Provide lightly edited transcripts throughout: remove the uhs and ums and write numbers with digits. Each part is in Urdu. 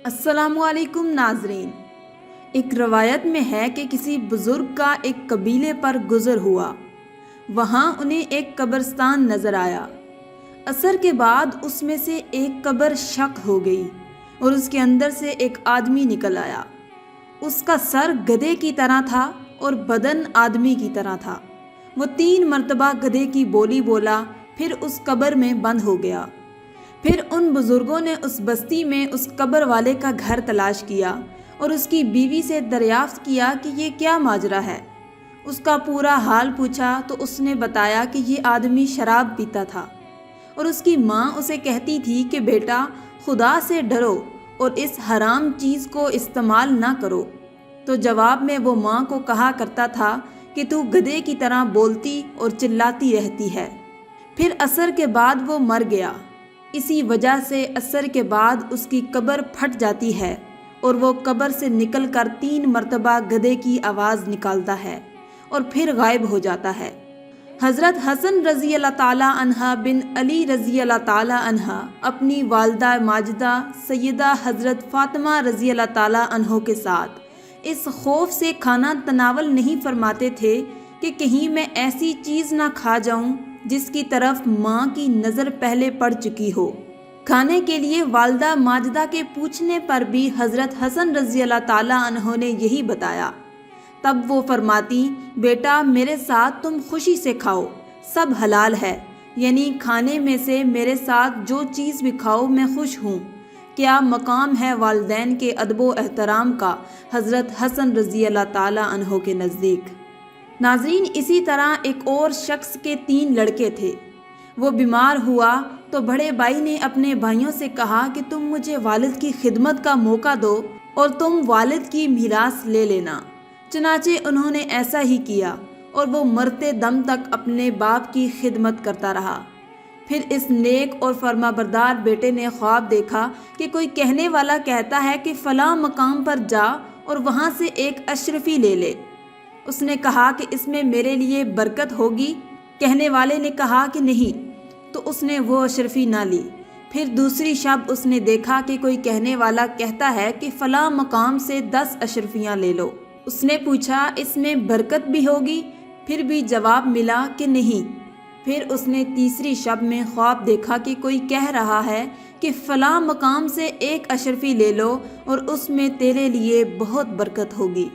السلام علیکم ناظرین۔ ایک روایت میں ہے کہ کسی بزرگ کا ایک قبیلے پر گزر ہوا۔ وہاں انہیں ایک قبرستان نظر آیا۔ عصر کے بعد اس میں سے ایک قبر شق ہو گئی اور اس کے اندر سے ایک آدمی نکل آیا۔ اس کا سر گدھے کی طرح تھا اور بدن آدمی کی طرح تھا۔ وہ 3 مرتبہ گدھے کی بولی بولا، پھر اس قبر میں بند ہو گیا۔ پھر ان بزرگوں نے اس بستی میں اس قبر والے کا گھر تلاش کیا اور اس کی بیوی سے دریافت کیا کہ یہ کیا ماجرا ہے۔ اس کا پورا حال پوچھا تو اس نے بتایا کہ یہ آدمی شراب پیتا تھا اور اس کی ماں اسے کہتی تھی کہ بیٹا خدا سے ڈرو اور اس حرام چیز کو استعمال نہ کرو، تو جواب میں وہ ماں کو کہا کرتا تھا کہ تو گدھے کی طرح بولتی اور چلاتی رہتی ہے۔ پھر عصر کے بعد وہ مر گیا۔ اسی وجہ سے عصر کے بعد اس کی قبر پھٹ جاتی ہے اور وہ قبر سے نکل کر 3 مرتبہ گدھے کی آواز نکالتا ہے اور پھر غائب ہو جاتا ہے۔ حضرت حسن رضی اللہ تعالیٰ عنہ بن علی رضی اللہ تعالیٰ عنہ اپنی والدہ ماجدہ سیدہ حضرت فاطمہ رضی اللہ تعالیٰ عنہ کے ساتھ اس خوف سے کھانا تناول نہیں فرماتے تھے کہ کہیں میں ایسی چیز نہ کھا جاؤں جس کی طرف ماں کی نظر پہلے پڑ چکی ہو۔ کھانے کے لیے والدہ ماجدہ کے پوچھنے پر بھی حضرت حسن رضی اللہ تعالیٰ عنہ نے یہی بتایا۔ تب وہ فرماتی، بیٹا میرے ساتھ تم خوشی سے کھاؤ، سب حلال ہے، یعنی کھانے میں سے میرے ساتھ جو چیز بھی کھاؤ میں خوش ہوں۔ کیا مقام ہے والدین کے ادب و احترام کا حضرت حسن رضی اللہ تعالیٰ عنہ کے نزدیک۔ ناظرین، اسی طرح ایک اور شخص کے 3 لڑکے تھے۔ وہ بیمار ہوا تو بڑے بھائی نے اپنے بھائیوں سے کہا کہ تم مجھے والد کی خدمت کا موقع دو اور تم والد کی میراث لے لینا۔ چنانچہ انہوں نے ایسا ہی کیا اور وہ مرتے دم تک اپنے باپ کی خدمت کرتا رہا۔ پھر اس نیک اور فرما بردار بیٹے نے خواب دیکھا کہ کوئی کہنے والا کہتا ہے کہ فلاں مقام پر جا اور وہاں سے ایک اشرفی لے لے۔ اس نے کہا کہ اس میں میرے لیے برکت ہوگی۔ کہنے والے نے کہا کہ نہیں، تو اس نے وہ اشرفی نہ لی۔ پھر دوسری شب اس نے دیکھا کہ کوئی کہنے والا کہتا ہے کہ فلاں مقام سے 10 اشرفیاں لے لو۔ اس نے پوچھا اس میں برکت بھی ہوگی؟ پھر بھی جواب ملا کہ نہیں۔ پھر اس نے تیسری شب میں خواب دیکھا کہ کوئی کہہ رہا ہے کہ فلاں مقام سے 1 اشرفی لے لو اور اس میں تیرے لیے بہت برکت ہوگی۔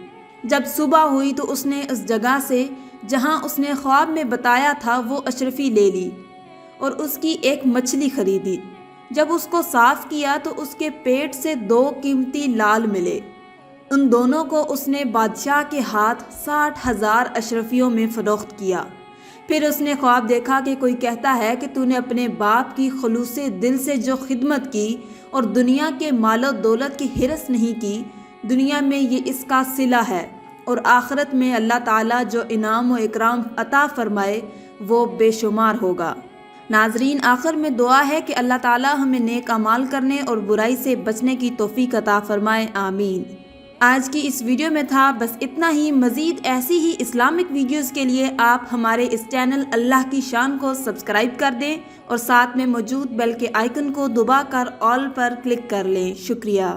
جب صبح ہوئی تو اس نے اس جگہ سے جہاں اس نے خواب میں بتایا تھا وہ اشرفی لے لی اور اس کی ایک مچھلی خریدی۔ جب اس کو صاف کیا تو اس کے پیٹ سے 2 قیمتی لال ملے۔ ان دونوں کو اس نے بادشاہ کے ہاتھ 60,000 اشرفیوں میں فروخت کیا۔ پھر اس نے خواب دیکھا کہ کوئی کہتا ہے کہ تو نے اپنے باپ کی خلوص دل سے جو خدمت کی اور دنیا کے مال و دولت کی ہرس نہیں کی، دنیا میں یہ اس کا صلہ ہے اور آخرت میں اللہ تعالیٰ جو انعام و اکرام عطا فرمائے وہ بے شمار ہوگا۔ ناظرین، آخر میں دعا ہے کہ اللہ تعالیٰ ہمیں نیک اعمال کرنے اور برائی سے بچنے کی توفیق عطا فرمائے، آمین۔ آج کی اس ویڈیو میں تھا بس اتنا ہی۔ مزید ایسی ہی اسلامک ویڈیوز کے لیے آپ ہمارے اس چینل اللہ کی شان کو سبسکرائب کر دیں اور ساتھ میں موجود بیل کے آئیکن کو دبا کر آل پر کلک کر لیں۔ شکریہ۔